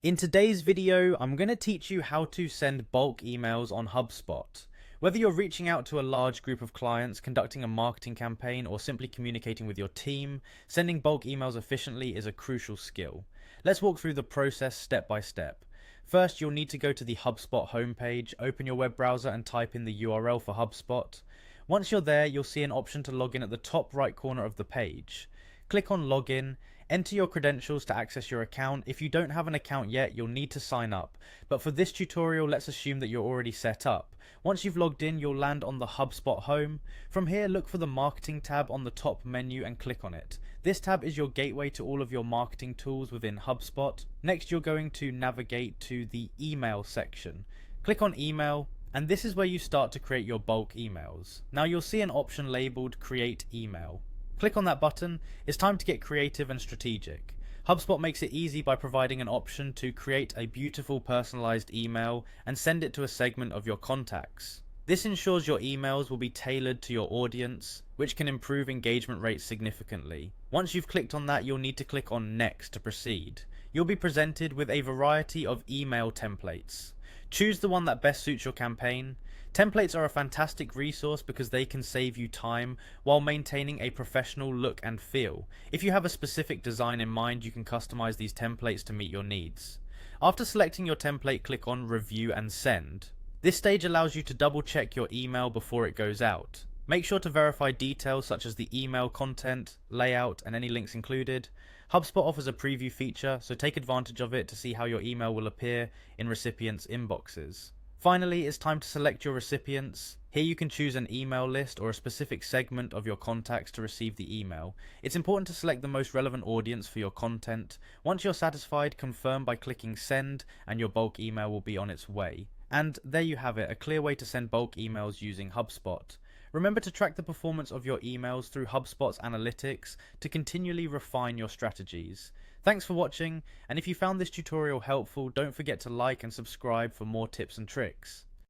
In today's video, I'm going to teach you how to send bulk emails on HubSpot. Whether you're reaching out to a large group of clients, conducting a marketing campaign, or simply communicating with your team, sending bulk emails efficiently is a crucial skill. Let's walk through the process step by step. First, you'll need to go to the HubSpot homepage, open your web browser and type in the URL for HubSpot. Once you're there, you'll see an option to log in at the top right corner of the page. Click on Login. Enter your credentials to access your account. If you don't have an account yet, you'll need to sign up. But for this tutorial, let's assume that you're already set up. Once you've logged in, you'll land on the HubSpot home. From here, look for the Marketing tab on the top menu and click on it. This tab is your gateway to all of your marketing tools within HubSpot. Next, you're going to navigate to the Email section. Click on Email, and this is where you start to create your bulk emails. Now you'll see an option labeled Create Email. Click on that button. It's time to get creative and strategic. HubSpot makes it easy by providing an option to create a beautiful personalized email and send it to a segment of your contacts. This ensures your emails will be tailored to your audience, which can improve engagement rates significantly. Once you've clicked on that, you'll need to click on Next to proceed. You'll be presented with a variety of email templates. Choose the one that best suits your campaign. Templates are a fantastic resource because they can save you time while maintaining a professional look and feel. If you have a specific design in mind, you can customize these templates to meet your needs. After selecting your template, click on Review and Send. This stage allows you to double check your email before it goes out. Make sure to verify details such as the email content, layout, and any links included. HubSpot offers a preview feature, so take advantage of it to see how your email will appear in recipients' inboxes. Finally, it's time to select your recipients. Here you can choose an email list or a specific segment of your contacts to receive the email. It's important to select the most relevant audience for your content. Once you're satisfied, confirm by clicking Send and your bulk email will be on its way. And there you have it, a clear way to send bulk emails using HubSpot. Remember to track the performance of your emails through HubSpot's analytics to continually refine your strategies. Thanks for watching, and if you found this tutorial helpful, don't forget to like and subscribe for more tips and tricks.